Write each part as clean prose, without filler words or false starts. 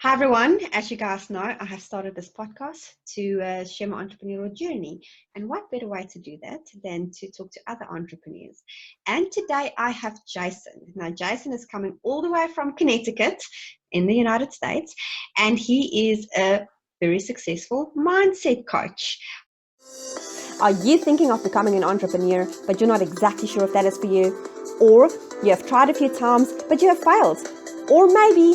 Hi everyone, as you guys know, I have started this podcast to share my entrepreneurial journey. And what better way to do that than to talk to other entrepreneurs? And today I have Jason. Now, Jason is coming all the way from Connecticut in the United States, and he is a very successful mindset coach. Are you thinking of becoming an entrepreneur, but you're not exactly sure if that is for you? Or you have tried a few times, but you have failed? Or maybe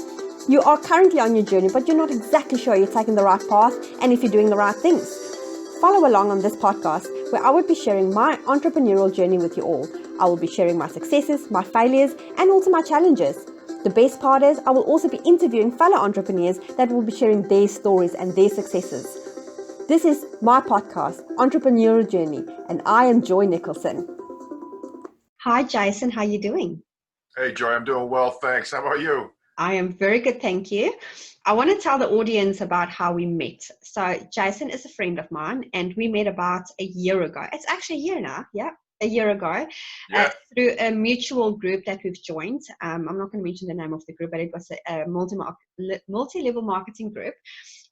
you are currently on your journey, but you're not exactly sure you're taking the right path and if you're doing the right things. Follow along on this podcast where I will be sharing my entrepreneurial journey with you all. I will be sharing my successes, my failures, and also my challenges. The best part is I will also be interviewing fellow entrepreneurs that will be sharing their stories and their successes. This is my podcast, Entrepreneurial Journey, and I am Joy Nicholson. Hi, Jason. How are you doing? Hey, Joy. I'm doing well, thanks. How about you? I am very good, thank you. I want to tell the audience about how we met. So Jason is a friend of mine, and we met about a year ago. It's actually a year now, a year ago, through a mutual group that we've joined. I'm not going to mention the name of the group, but it was a multi-level marketing group.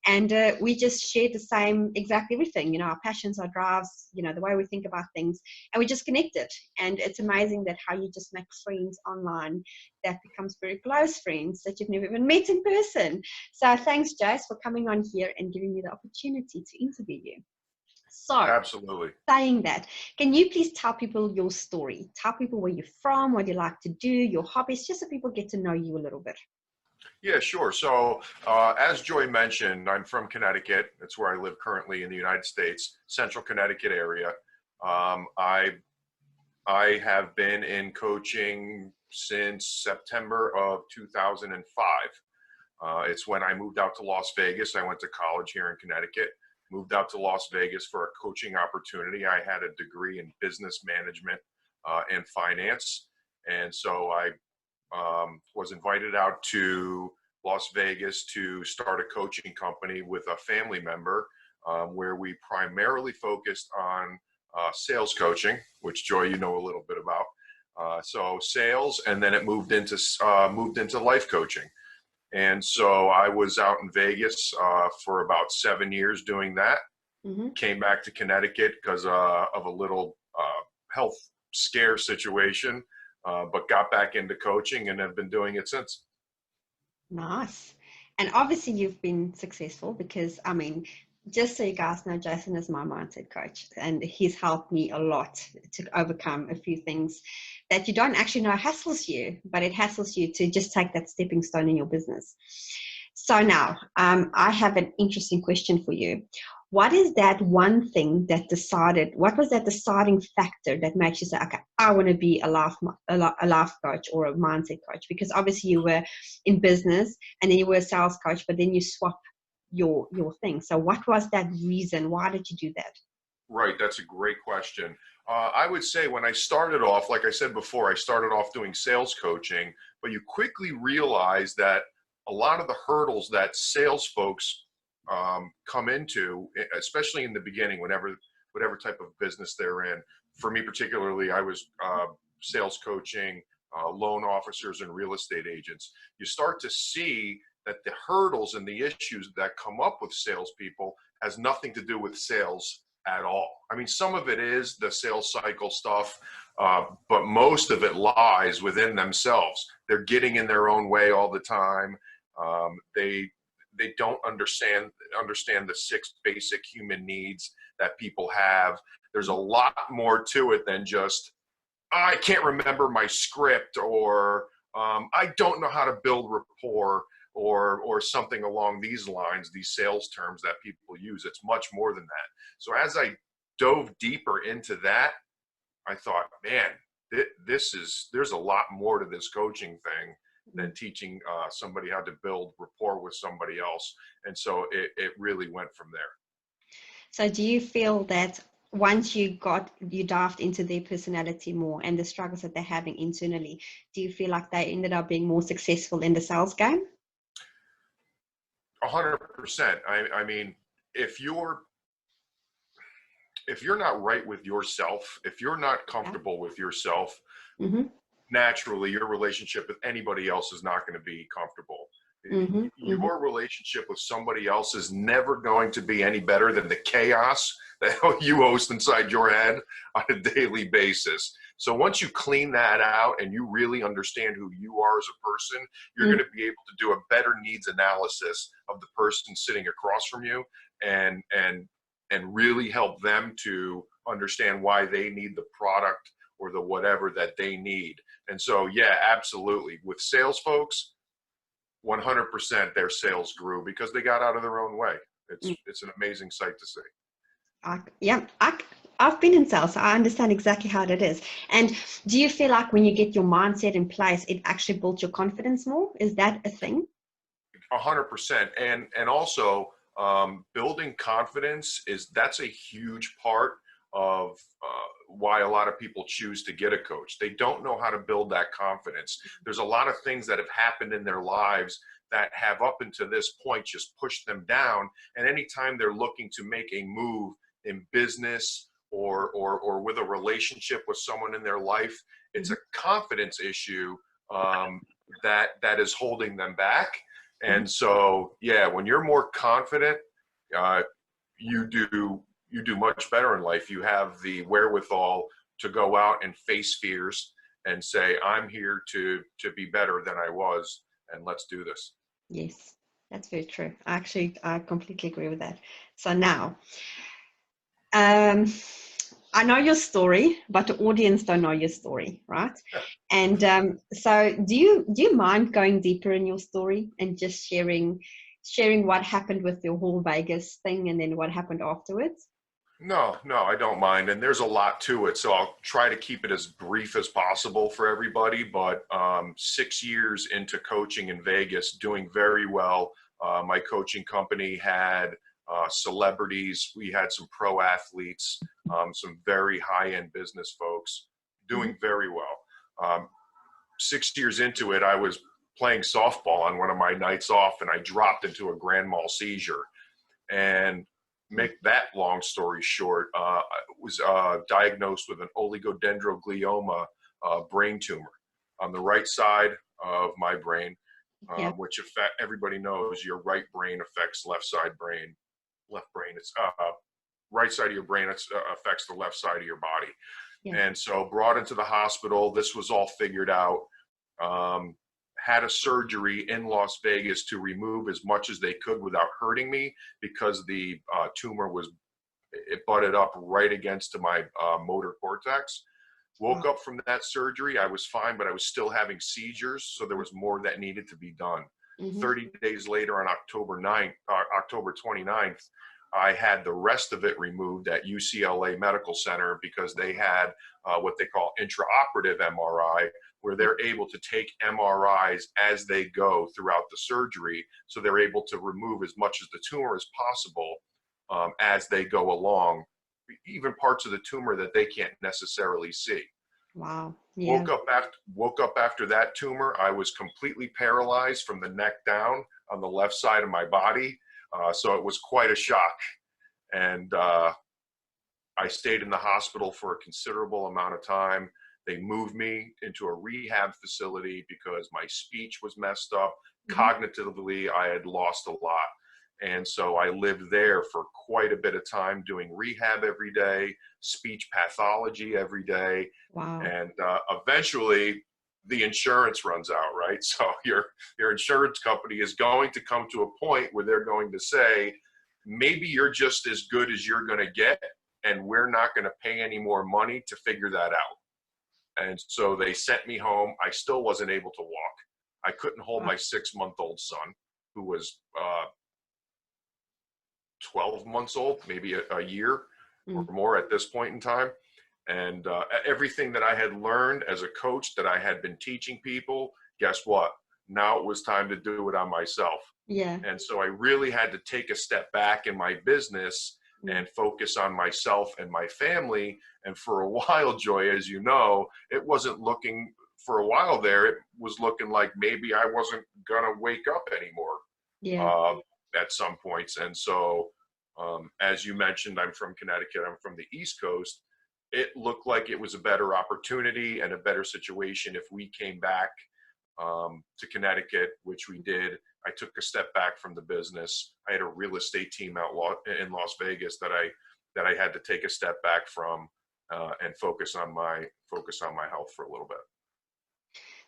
And we just shared the same exact everything, our passions, our drives, the way we think about things, and we just connected. And it's amazing that how you just make friends online that becomes very close friends that you've never even met in person. So thanks, Jace, for coming on here and giving me the opportunity to interview you. So, absolutely. Saying that, can you please tell people your story? Tell people where you're from, what you like to do, your hobbies, just so people get to know you a little bit. Yeah, sure. So as Joy mentioned, I'm from Connecticut. That's where I live currently in the United States, central Connecticut area. I have been in coaching since September of 2005. It's when I moved out to Las Vegas. I went to college here in Connecticut, moved out to Las Vegas for a coaching opportunity. I had a degree in business management and finance. And so I was invited out to Las Vegas to start a coaching company with a family member where we primarily focused on sales coaching, which Joy, you know a little bit about. So sales, and then it moved into life coaching. And so I was out in Vegas for about 7 years doing that. Mm-hmm. Came back to Connecticut because of a little health scare situation. But got back into coaching and have been doing it since. Nice. And obviously you've been successful because, just so you guys know, Jason is my mindset coach, and he's helped me a lot to overcome a few things that you don't actually know hassles you, but it hassles you to just take that stepping stone in your business. So now, I have an interesting question for you. What is that one thing that what was that deciding factor that makes you say, okay, I want to be a life coach or a mindset coach? Because obviously you were in business and then you were a sales coach, but then you swap your thing. So what was that reason? Why did you do that? Right. That's a great question. I would say when I started off, like I said before, I started off doing sales coaching, but you quickly realize that a lot of the hurdles that sales folks come into, especially in the beginning, whatever type of business they're in. For me particularly, I was sales coaching loan officers and real estate agents. You start to see that the hurdles and the issues that come up with salespeople has nothing to do with sales at all. I mean, some of it is the sales cycle stuff, but most of it lies within themselves. They're getting in their own way all the time. They don't understand the 6 basic human needs that people have. There's a lot more to it than just, I can't remember my script, or I don't know how to build rapport, or something along these lines, these sales terms that people use. It's much more than that. So as I dove deeper into that, I thought, man, there's a lot more to this coaching thing than teaching somebody how to build rapport with somebody else. And so it really went from there. So do you feel that once you dived into their personality more and the struggles that they're having internally, do you feel like they ended up being more successful in the sales game? 100%. I mean, if you're not right with yourself, if you're not comfortable with yourself, mm-hmm. naturally your relationship with anybody else is not going to be comfortable. Mm-hmm. Mm-hmm. Your relationship with somebody else is never going to be any better than the chaos that you host inside your head on a daily basis. So once you clean that out and you really understand who you are as a person, you're going to be able to do a better needs analysis of the person sitting across from you, and really help them to understand why they need the product or the whatever that they need. And so, yeah, absolutely. With sales folks, 100% their sales grew because they got out of their own way. It's an amazing sight to see. Yeah, I've been in sales, so I understand exactly how it is. And do you feel like when you get your mindset in place, it actually builds your confidence more? Is that a thing? 100%. And also, building confidence that's a huge part of why a lot of people choose to get a coach. They don't know how to build that confidence. There's a lot of things that have happened in their lives that have up until this point just pushed them down. And anytime they're looking to make a move in business or with a relationship with someone in their life, it's a confidence issue that is holding them back. And so, yeah, when you're more confident, you do much better in life. You have the wherewithal to go out and face fears and say, I'm here to be better than I was, and let's do this. Yes, that's very true. I completely agree with that. So now, I know your story, but the audience don't know your story, right? Yeah. And so, do you mind going deeper in your story and just sharing what happened with your whole Vegas thing, and then what happened afterwards? No, I don't mind. And there's a lot to it. So I'll try to keep it as brief as possible for everybody. But 6 years into coaching in Vegas, doing very well. My coaching company had celebrities. We had some pro athletes, some very high-end business folks doing very well. 6 years into it, I was playing softball on one of my nights off, and I dropped into a grand mal seizure. And make that long story short, I was diagnosed with an oligodendroglioma brain tumor on the right side of my brain, Yeah. which everybody knows your right brain affects left brain. It's right side of your brain affects the left side of your body. Yeah. And so brought into the hospital. This was all figured out. Had a surgery in Las Vegas to remove as much as they could without hurting me, because the tumor it butted up right against to my motor cortex. Woke up from that surgery. I was fine, but I was still having seizures. So there was more that needed to be done. 30 days later, on October 29th, I had the rest of it removed at UCLA Medical Center, because they had what they call intraoperative MRI, where they're able to take MRIs as they go throughout the surgery. So they're able to remove as much of the tumor as possible as they go along, even parts of the tumor that they can't necessarily see. Wow. Yeah. Woke up after that tumor. I was completely paralyzed from the neck down on the left side of my body. So it was quite a shock. And I stayed in the hospital for a considerable amount of time. They moved me into a rehab facility because my speech was messed up. Cognitively, I had lost a lot. And so I lived there for quite a bit of time, doing rehab every day, speech pathology every day. Wow. And eventually the insurance runs out, right? So your insurance company is going to come to a point where they're going to say, maybe you're just as good as you're going to get, and we're not going to pay any more money to figure that out. And so they sent me home. I still wasn't able to walk. I couldn't hold my 6-month-old son, who was 12 months old, maybe a year or more at this point in time. And everything that I had learned as a coach, that I had been teaching people, guess what? Now it was time to do it on myself. Yeah. And so I really had to take a step back in my business and focus on myself and my family. And for a while, Joy, as you know, it wasn't looking, for a while there, it was looking like maybe I wasn't going to wake up anymore at some points. And so, as you mentioned, I'm from Connecticut, I'm from the East Coast. It looked like it was a better opportunity and a better situation if we came back to Connecticut, which we did. I took a step back from the business. I had a real estate team out in Las Vegas that I had to take a step back from and focus on my health for a little bit.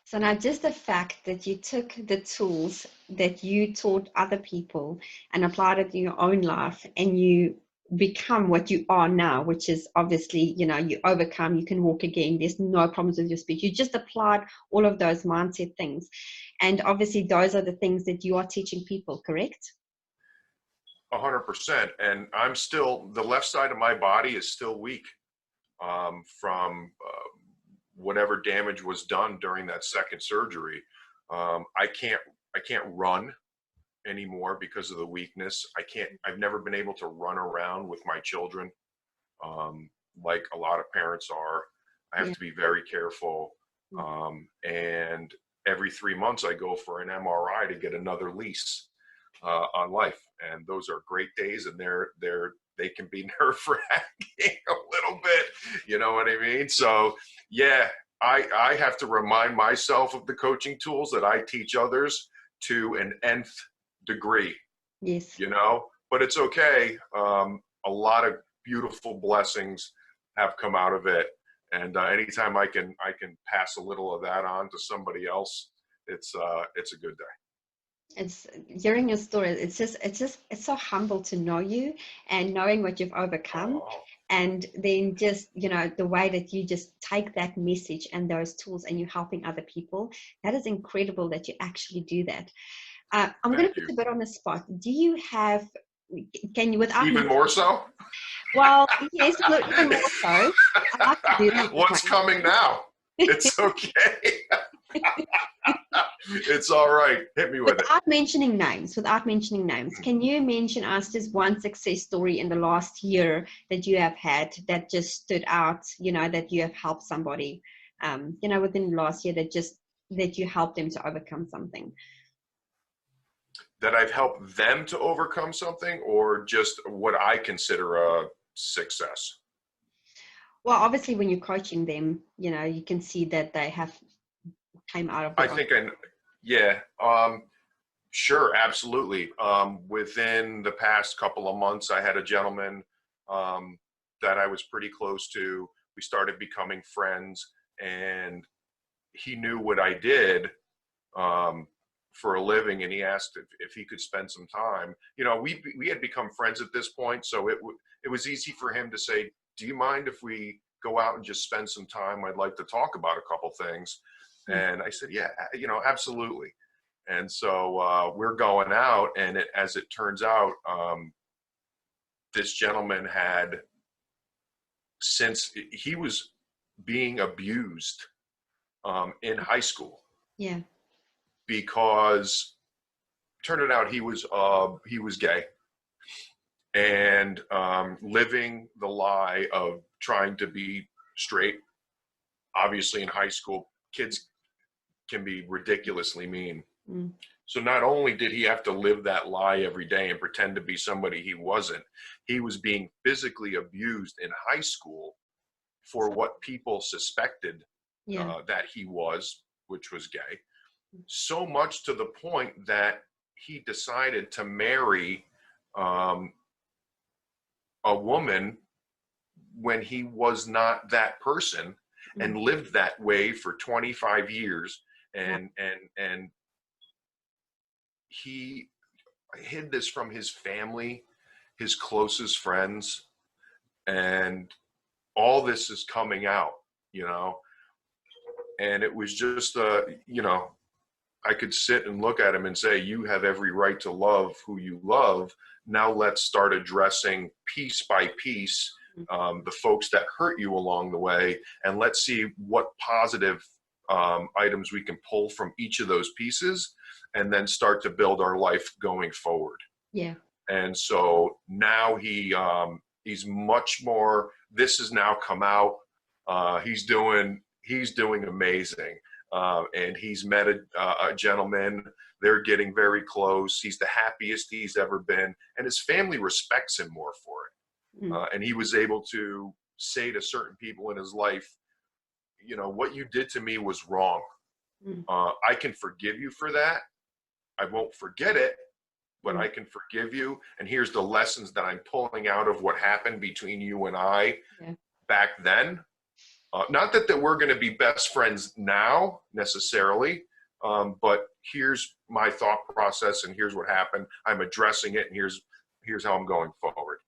So now just the fact that you took the tools that you taught other people and applied it in your own life, and you become what you are now, which is obviously, you overcome, you can walk again, there's no problems with your speech. You just applied all of those mindset things. And obviously those are the things that you are teaching people, correct? 100%. And I'm still, the left side of my body is still weak from whatever damage was done during that second surgery. I can't run anymore because of the weakness. I've never been able to run around with my children like a lot of parents are. I have to be very careful. And every 3 months I go for an MRI to get another lease on life. And those are great days, and they can be nerve-wracking a little bit, you know what I mean? So yeah, I have to remind myself of the coaching tools that I teach others to an nth degree. Yes. But it's okay. A lot of beautiful blessings have come out of it. And anytime I can pass a little of that on to somebody else, it's a good day. It's hearing your story. It's so humble to know you and knowing what you've overcome. And then just, the way that you just take that message and those tools and you're helping other people, that is incredible that you actually do that. I'm going to put you a bit on the spot. Do you have, can you, without even more so? Well, yes, even more so. I like to do that. What's coming now? It's okay. It's all right. Hit me with it. Without mentioning names, can you mention us just one success story in the last year that you have had that just stood out, that you have helped somebody, within the last year that you helped them to overcome something? That I've helped them to overcome something, or just what I consider a success? Well, obviously when you're coaching them, you can see that they have came out of sure, absolutely. Within the past couple of months, I had a gentleman that I was pretty close to. We started becoming friends, and he knew what I did for a living, and he asked if he could spend some time. We had become friends at this point, so it was easy for him to say, "Do you mind if we go out and just spend some time? I'd like to talk about a couple things." And I said, "Yeah, absolutely." And so we're going out, and as it turns out, this gentleman had, since he was being abused in high school. Yeah. Because turned out he was gay, and living the lie of trying to be straight. Obviously in high school, kids can be ridiculously mean. So not only did he have to live that lie every day and pretend to be somebody he wasn't, he was being physically abused in high school for what people suspected that he was, which was gay. So much to the point that he decided to marry a woman when he was not that person, and lived that way for 25 years. And he hid this from his family, his closest friends, and all this is coming out, and it was just, I could sit and look at him and say, "You have every right to love who you love. Now let's start addressing piece by piece the folks that hurt you along the way, and let's see what positive items we can pull from each of those pieces, and then start to build our life going forward." Yeah. And so now he's much more. This has now come out. He's doing amazing. And he's met a gentleman. They're getting very close. He's the happiest he's ever been, and his family respects him more for it. And he was able to say to certain people in his life, "What you did to me was wrong. Mm. I can forgive you for that. I won't forget it, but Mm. I can forgive you. And here's the lessons that I'm pulling out of what happened between you and I Yeah. back then. Not that we're going to be best friends now necessarily, but here's my thought process and here's what happened. I'm addressing it, and here's how I'm going forward.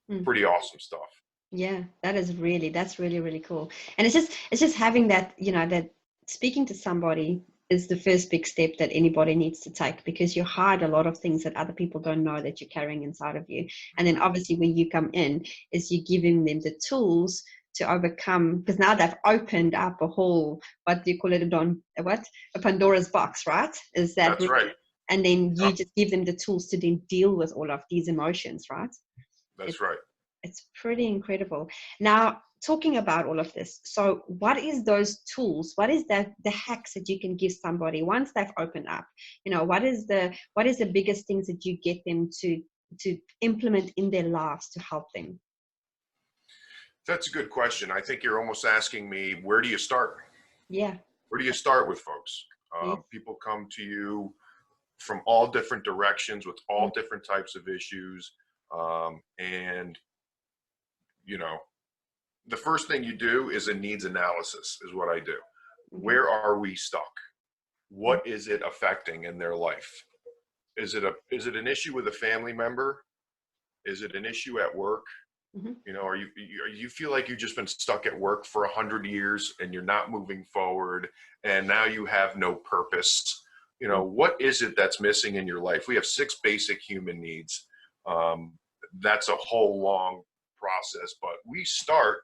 Mm. Pretty awesome stuff. Yeah, that's really, really cool. And it's just having that, that speaking to somebody is the first big step that anybody needs to take, because you hide a lot of things that other people don't know that you're carrying inside of you. And then obviously when you come in, is you giving them the tools to overcome, because now they've opened up a whole, what do you call it, a Pandora's box, right? Is that That's right. really? And then you Yep, just give them the tools to then deal with all of these emotions, right? that's right. It's pretty incredible. Now, talking about all of this, so what is those tools? What is the hacks that you can give somebody once they've opened up? What is the biggest things that you get them to implement in their lives to help them? That's a good question. I think you're almost asking me, where do you start? Yeah. Where do you start with folks? Yes. People come to you from all different directions with all Mm. different types of issues. And, you know, the first thing you do is a needs analysis, is what I do. Okay. Where are we stuck? Mm. What is it affecting in their life? Is it an issue with a family member? Is it an issue at work? Mm-hmm. You feel like you've just been stuck at work for 100 years and you're not moving forward, and now you have no purpose. What is it that's missing in your life? We have 6 basic human needs. Um, that's a whole long process, but we start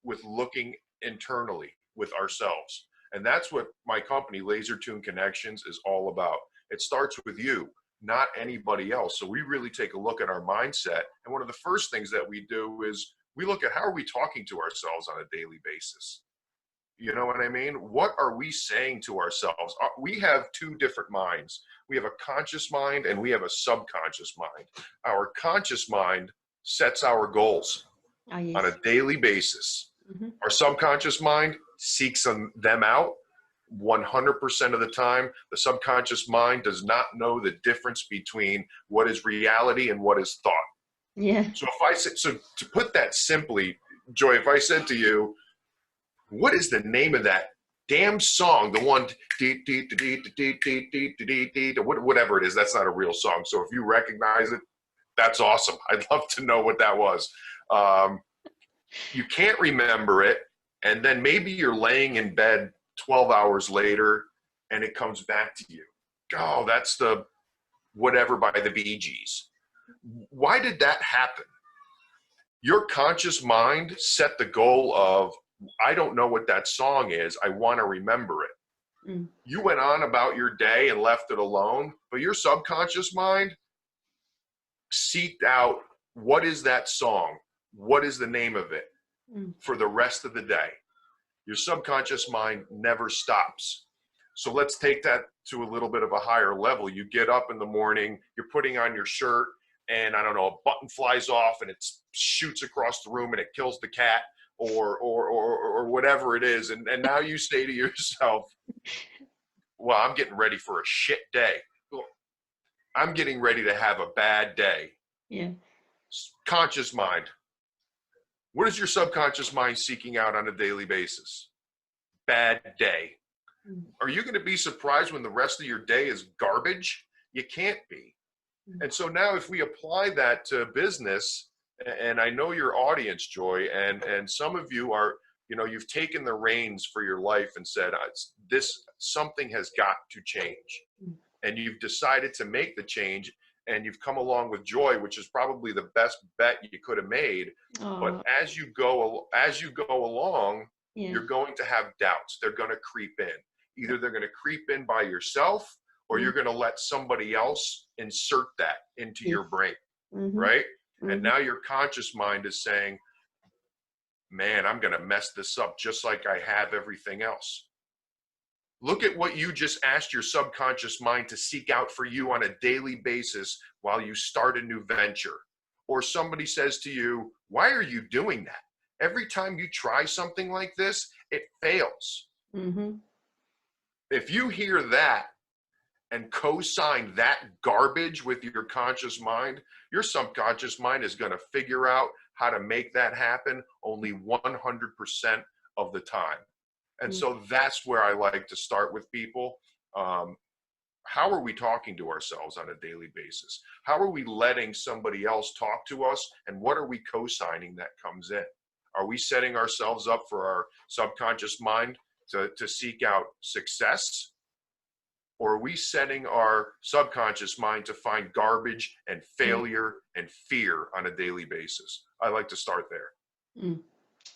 with looking internally with ourselves. And that's what my company, Laser Tune Connections, is all about. It starts with you, not anybody else. So we really take a look at our mindset. And one of the first things that we do is we look at, how are we talking to ourselves on a daily basis? You know what I mean? What are we saying to ourselves? We have 2 different minds. We have a conscious mind and we have a subconscious mind. Our conscious mind sets our goals Oh, on yes. a daily basis. Mm-hmm. Our subconscious mind seeks them out 100% of the time. The subconscious mind does not know the difference between what is reality and what is thought. Yeah. So to put that simply, Joy, if I said to you, what is the name of that damn song? The one, whatever it is, that's not a real song. So if you recognize it, that's awesome. I'd love to know what that was. You can't remember it, and then maybe you're laying in bed 12 hours later and it comes back to you. Oh, that's the whatever by the Bee Gees. Why did that happen? Your conscious mind set the goal of, I don't know what that song is, I want to remember it. Mm. You went on about your day and left it alone, but your subconscious mind seeked out, what is that song? What is the name of it? Mm. For the rest of the day. Your subconscious mind never stops. So let's take that to a little bit of a higher level. You get up in the morning, you're putting on your shirt, and I don't know, a button flies off and it shoots across the room and it kills the cat, or whatever it is. And now you say to yourself, well, I'm getting ready for a shit day. I'm getting ready to have a bad day. Yeah. Conscious mind. What is your subconscious mind seeking out on a daily basis? Bad day. Mm. Are you going to be surprised when the rest of your day is garbage? You can't be. Mm. And so now if we apply that to business, and I know your audience, Joy, and some of you are, you've taken the reins for your life and said, something has got to change. Mm. And you've decided to make the change, and you've come along with Joy, which is probably the best bet you could have made. But Oh, as you go along, yeah. you're going to have doubts. They're going to creep in. Either they're going to creep in by yourself, or you're going to let somebody else insert that into Yes. your brain, Mm-hmm. right? Mm-hmm. And now your conscious mind is saying, man, I'm going to mess this up just like I have everything else. Look at what you just asked your subconscious mind to seek out for you on a daily basis while you start a new venture. Or somebody says to you, why are you doing that? Every time you try something like this, it fails. Mm-hmm. If you hear that and co-sign that garbage with your conscious mind, your subconscious mind is going to figure out how to make that happen only 100% of the time. And so that's where I like to start with people. How are we talking to ourselves on a daily basis? How are we letting somebody else talk to us? And what are we co-signing that comes in? Are we setting ourselves up for our subconscious mind to seek out success? Or are we setting our subconscious mind to find garbage and failure and fear on a daily basis? I like to start there.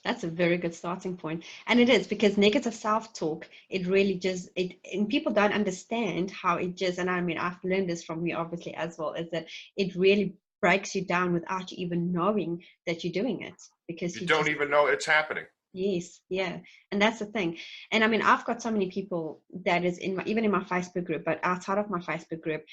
That's a very good starting point. And it is, because negative self-talk, it really just, and people don't understand how it just, and I mean, I've learned this from you obviously as well, is that it really breaks you down without you even knowing that you're doing it, because you don't even know it's happening. Yes, yeah. And that's the thing. And I mean, I've got so many people that is even in my Facebook group, but outside of my Facebook group,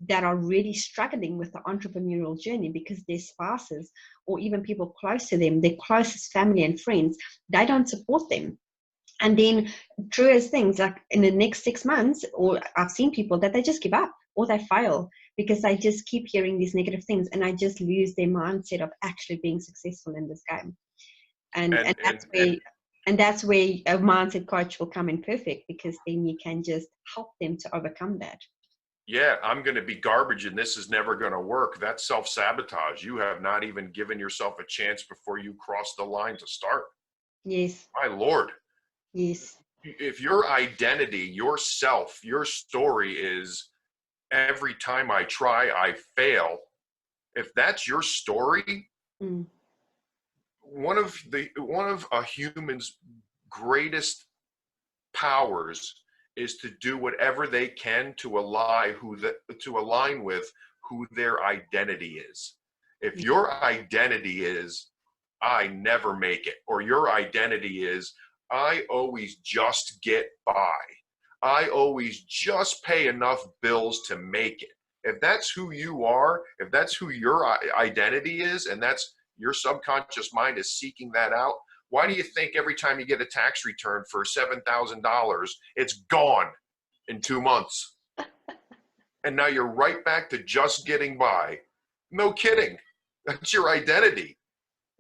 that are really struggling with the entrepreneurial journey because their spouses or even people close to them, their closest family and friends, they don't support them. And then true as things, like in the next 6 months, or I've seen people that they just give up or they fail because they just keep hearing these negative things, and I just lose their mindset of actually being successful in this game. And that's where a mindset coach will come in perfect, because then you can just help them to overcome that. Yeah, I'm going to be garbage and this is never going to work. That's self-sabotage. You have not even given yourself a chance before you cross the line to start. Yes. My Lord. Yes. If your identity, yourself, your story is every time I try, I fail. If that's your story, one of a human's greatest powers is to do whatever they can to align with who their identity is. If your identity is I never make it, or your identity is I always just get by, I always just pay enough bills to make it. If that's who you are, if that's who your identity is, and that's your subconscious mind is seeking that out, why do you think every time you get a tax return for $7,000, it's gone in 2 months? And now you're right back to just getting by. No kidding. That's your identity.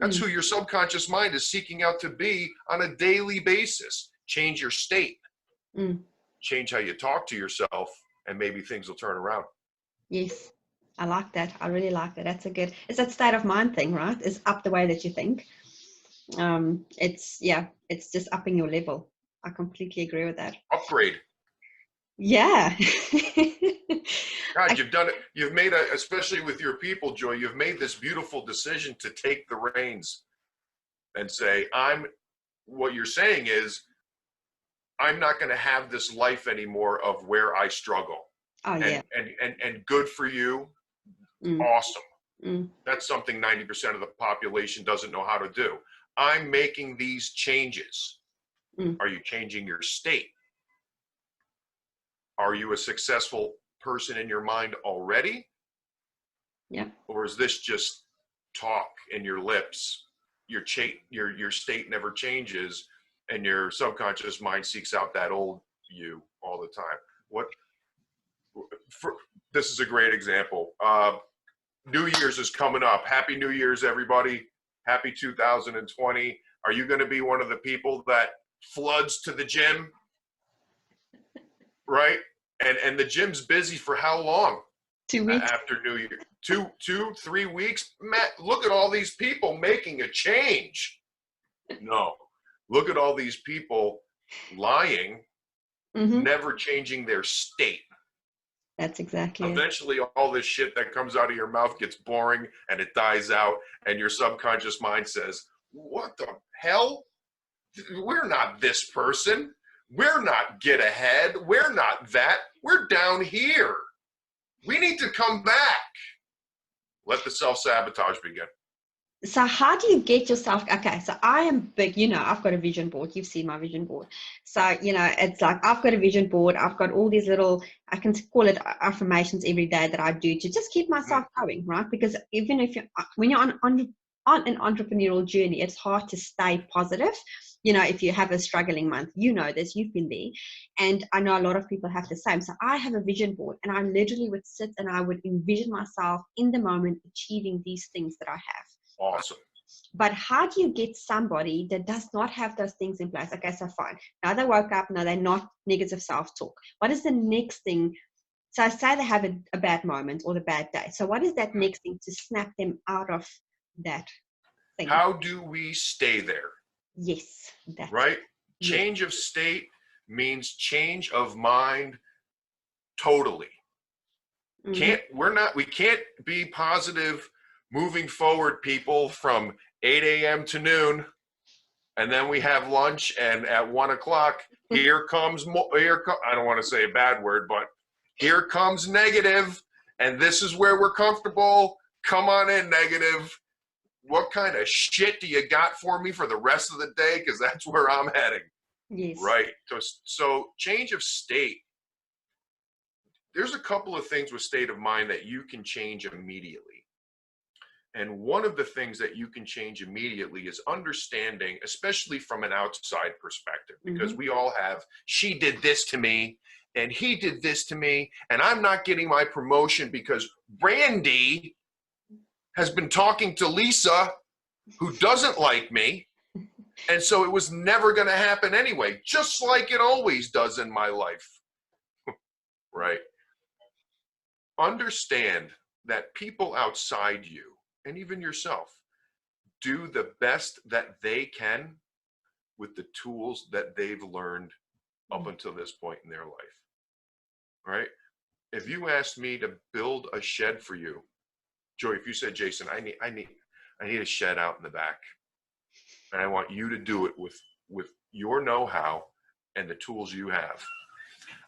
That's who your subconscious mind is seeking out to be on a daily basis. Change your state. Change how you talk to yourself, and maybe things will turn around. Yes, I like that. I really like that. It's that state of mind thing, right? It's up the way that you think. It's just upping your level. I completely agree with that. Upgrade. Yeah. God, you've done it. You've made especially with your people, Joy, you've made this beautiful decision to take the reins and say, what you're saying is, I'm not going to have this life anymore of where I struggle. Oh, yeah. And good for you. Awesome. That's something 90% of the population doesn't know how to do. I'm making these changes. Are you changing your state? Are you a successful person in your mind already? Yeah. Or is this just talk in your lips? Your state never changes, and your subconscious mind seeks out that old you all the time. This is a great example. New Year's is coming up. Happy New Year's, everybody. Happy 2020. Are you going to be one of the people that floods to the gym? Right? And the gym's busy for how long? 2 weeks. After New Year. 3 weeks? Matt, look at all these people making a change. No. Look at all these people lying, never changing their state. That's exactly Eventually, all this shit that comes out of your mouth gets boring and it dies out, and your subconscious mind says, what the hell? We're not this person. We're not get ahead. We're not that. We're down here. We need to come back. Let the self-sabotage begin. So how do you get yourself, okay, so I am big, I've got a vision board. You've seen my vision board. So, it's like I've got a vision board. I've got all these little, I can call it affirmations every day that I do to just keep myself going, right? Because even when you're on an entrepreneurial journey, it's hard to stay positive You know, if you have a struggling month, you know this, you've been there. And I know a lot of people have the same. So I have a vision board, and I literally would sit and I would envision myself in the moment achieving these things that I have. Awesome. But how do you get somebody that does not have those things in place? Okay, so fine. Now they woke up, now they're not negative self-talk. What is the next thing? So say they have a bad moment or the bad day. So what is that next thing to snap them out of that thing? How do we stay there? Yes, that's right. yes. Change of state means change of mind totally. We can't be positive moving forward, people, from 8 a.m. to noon, and then we have lunch, and at 1 o'clock here comes I don't want to say a bad word, but here comes negative, and this is where we're comfortable. Come on in, negative. What kind of shit do you got for me for the rest of the day? Because that's where I'm heading. Yes. Right. So change of state. There's a couple of things with state of mind that you can change immediately. And one of the things that you can change immediately is understanding, especially from an outside perspective, because we all have, she did this to me and he did this to me, and I'm not getting my promotion because Brandy has been talking to Lisa, who doesn't like me. And so it was never going to happen anyway, just like it always does in my life. Right? Understand that people outside you, and even yourself, do the best that they can with the tools that they've learned up until this point in their life. Right? If you asked me to build a shed for you, Joey, if you said, Jason, I need a shed out in the back, and I want you to do it with your know-how and the tools you have,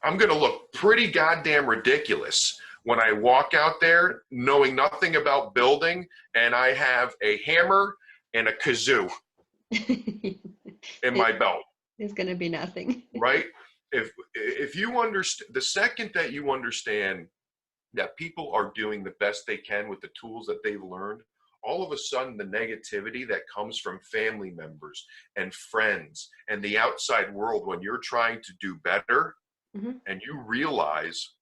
I'm going to look pretty goddamn ridiculous when I walk out there knowing nothing about building, and I have a hammer and a kazoo in my belt. There's going to be nothing. Right? If you understand, the second that you understand that people are doing the best they can with the tools that they've learned, all of a sudden the negativity that comes from family members and friends and the outside world when you're trying to do better, and you realize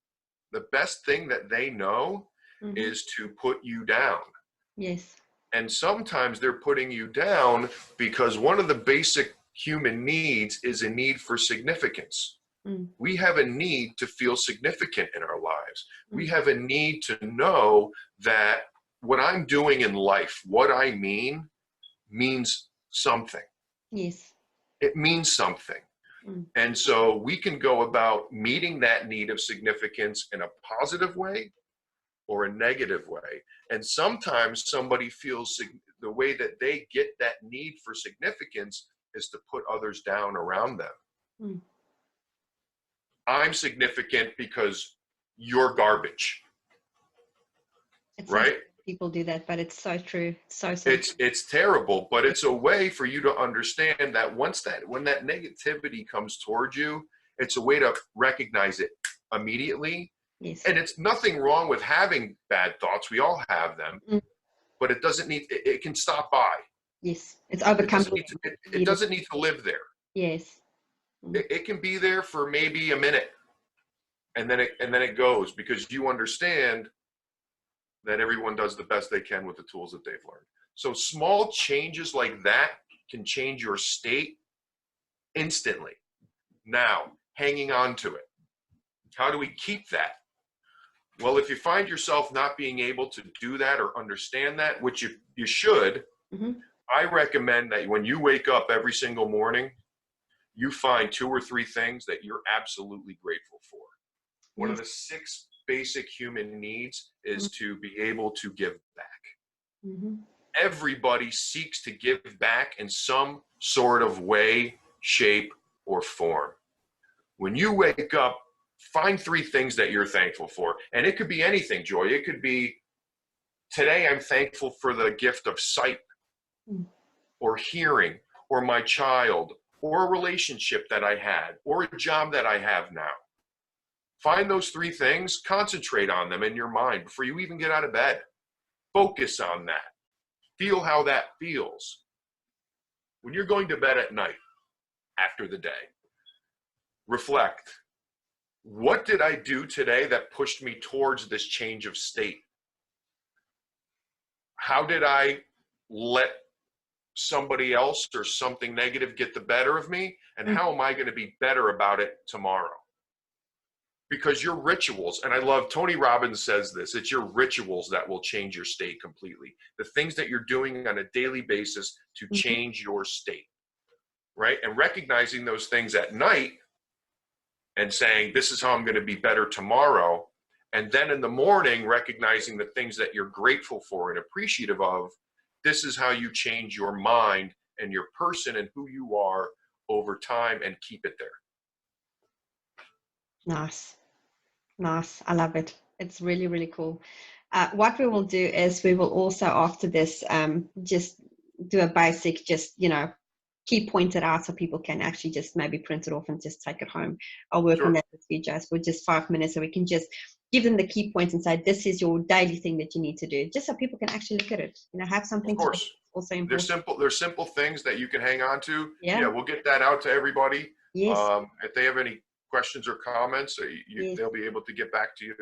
the best thing that they know is to put you down. Yes. And sometimes they're putting you down because one of the basic human needs is a need for significance. We have a need to feel significant in our lives. We have a need to know that what I'm doing in life, what I mean, means something. Yes. It means something. And so we can go about meeting that need of significance in a positive way or a negative way. And sometimes somebody feels the way that they get that need for significance is to put others down around them. I'm significant because you're garbage. Right? People do that, but it's so true. So it's terrible, but it's a way for you to understand that when that negativity comes towards you, it's a way to recognize it immediately. Yes. And it's nothing wrong with having bad thoughts. We all have them, but it doesn't need, it can stop by. Yes. It's overcome. It doesn't need to live there. Yes. It can be there for maybe a minute, and then it goes, because you understand that everyone does the best they can with the tools that they've learned. So small changes like that can change your state instantly. Now, hanging on to it. How do we keep that? Well, if you find yourself not being able to do that or understand that, which you should, I recommend that when you wake up every single morning, you find 2 or 3 things that you're absolutely grateful for. One of the 6 basic human needs is to be able to give back. Everybody seeks to give back in some sort of way, shape, or form. When you wake up, find 3 things that you're thankful for. And it could be anything, Joy. It could be, today I'm thankful for the gift of sight, or hearing, or my child, or a relationship that I had, or a job that I have now. Find those 3 things, concentrate on them in your mind before you even get out of bed. Focus on that. Feel how that feels. When you're going to bed at night, after the day. Reflect. What did I do today that pushed me towards this change of state? How did I let somebody else or something negative get the better of me? And how am I going to be better about it tomorrow? Because your rituals, and I love Tony Robbins says this, it's your rituals that will change your state completely. The things that you're doing on a daily basis to change your state, right? And recognizing those things at night and saying, this is how I'm going to be better tomorrow. And then in the morning, recognizing the things that you're grateful for and appreciative of. This is how you change your mind and your person and who you are over time and keep it there. Nice. Nice. I love it. It's really, really cool. What we will do is we will also, after this, just do a basic, just, key pointed out so people can actually just maybe print it off and just take it home. I'll work on that with you, Jess, for just 5 minutes, so we can just give them the key points and say, this is your daily thing that you need to do, just so people can actually look at it, have something. Of course. To also important. They're simple things that you can hang on to. Yeah, we'll get that out to everybody. Yes. If they have any questions or comments, Yes. they'll be able to get back to you.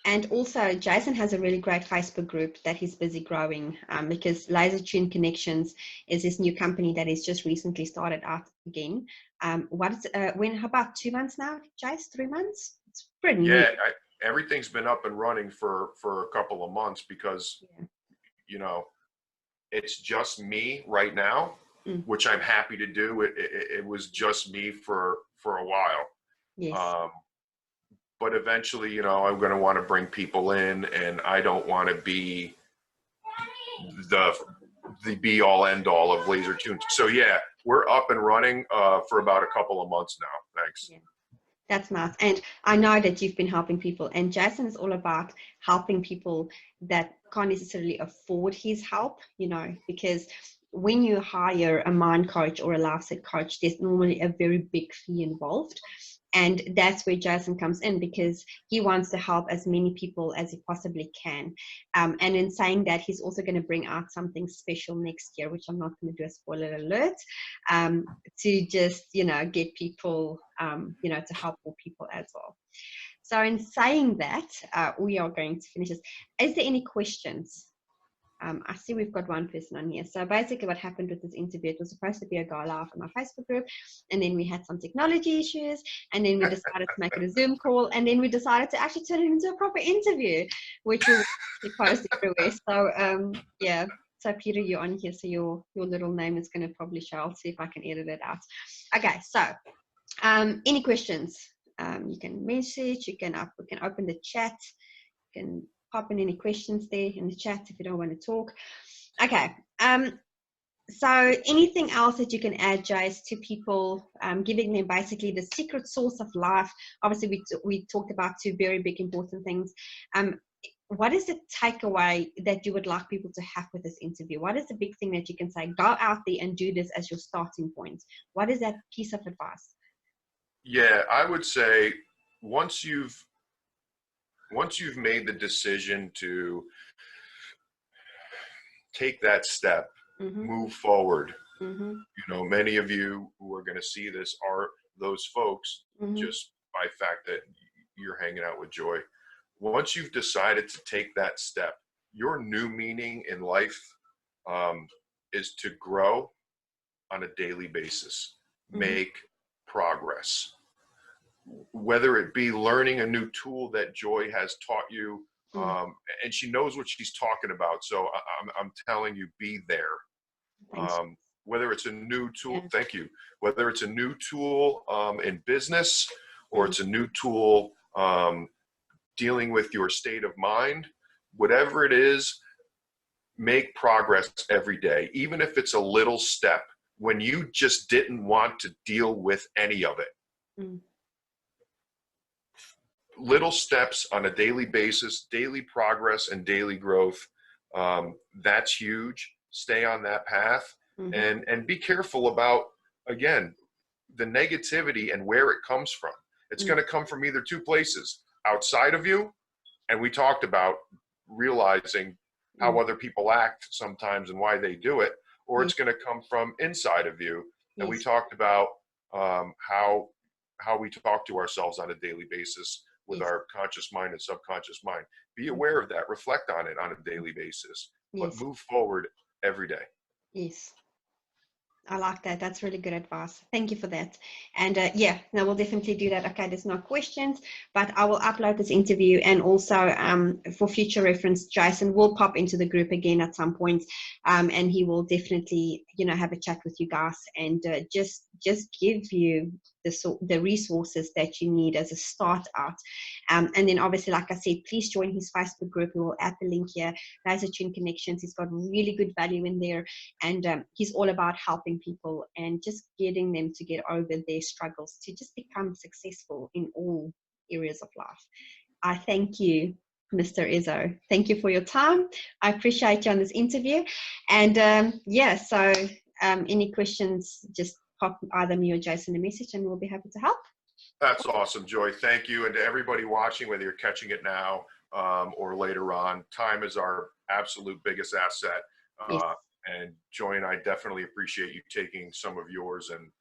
And also, Jason has a really great Facebook group that he's busy growing, because Laser Tune Connections is this new company that has just recently started out again. How about 2 months now, Jace? 3 months? It's pretty new. Everything's been up and running for a couple of months because, it's just me right now, which I'm happy to do. It was just me for a while. Yes. But eventually, I'm going to want to bring people in, and I don't want to be the be all end all of Laser Tune. So we're up and running for about a couple of months now. Thanks. Yeah. That's nice. And I know that you've been helping people, and Jason is all about helping people that can't necessarily afford his help, because when you hire a mind coach or a lifestyle coach, there's normally a very big fee involved. And that's where Jason comes in, because he wants to help as many people as he possibly can. And in saying that, he's also going to bring out something special next year, which I'm not going to do a spoiler alert, to just, get people, to help more people as well. So in saying that, we are going to finish this. Is there any questions? I see we've got one person on here. So basically what happened with this interview, it was supposed to be a go live on my Facebook group, and then we had some technology issues, and then we decided to make it a Zoom call, and then we decided to actually turn it into a proper interview, which will be posted everywhere. So so Peter, you're on here, so your little name is going to probably show. I'll see if I can edit it out. Okay, so any questions? You can message, we can open the chat, you can pop in any questions there in the chat if you don't want to talk. Okay. So anything else that you can add, Jace, to people, giving them basically the secret sauce of life? Obviously, we talked about 2 very big important things. What is the takeaway that you would like people to have with this interview? What is the big thing that you can say, go out there and do this as your starting point? What is that piece of advice? Yeah, I would say once you've made the decision to take that step, move forward, many of you who are going to see this are those folks, just by fact that you're hanging out with Joy. Once you've decided to take that step, your new meaning in life is to grow on a daily basis, make progress. Whether it be learning a new tool that Joy has taught you, and she knows what she's talking about. So I'm telling you, be there. Whether it's a new tool, thank you. Whether it's a new tool in business, or it's a new tool dealing with your state of mind, whatever it is, make progress every day, even if it's a little step when you just didn't want to deal with any of it. Little steps on a daily basis, daily progress and daily growth. That's huge. Stay on that path, and be careful about, again, the negativity and where it comes from. It's going to come from either 2 places: outside of you, and we talked about realizing how other people act sometimes and why they do it, or it's going to come from inside of you, and we talked about how we talk to ourselves on a daily basis with Yes. our conscious mind and subconscious mind. Be aware of that, reflect on it on a daily basis, but Yes. move forward every day. Yes. I like that. That's really good advice. Thank you for that. And yeah, no, we'll definitely do that. Okay, there's no questions, but I will upload this interview, and also for future reference, Jason will pop into the group again at some point, and he will definitely, have a chat with you guys, and just give you the resources that you need as a start out. And then obviously, like I said, please join his Facebook group. We will add the link here. Laser Tune Connections. He's got really good value in there, and he's all about helping people and just getting them to get over their struggles to just become successful in all areas of life. I thank you, Mr. Izzo. Thank you for your time. I appreciate you on this interview. And so any questions, just pop either me or Jason a message, and we'll be happy to help. That's awesome, Joy. Thank you. And to everybody watching, whether you're catching it now or later on, time is our absolute biggest asset. Yes. And Joy and I definitely appreciate you taking some of yours and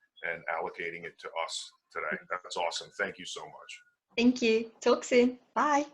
allocating it to us today. That's awesome. Thank you so much. Thank you. Talk soon. Bye.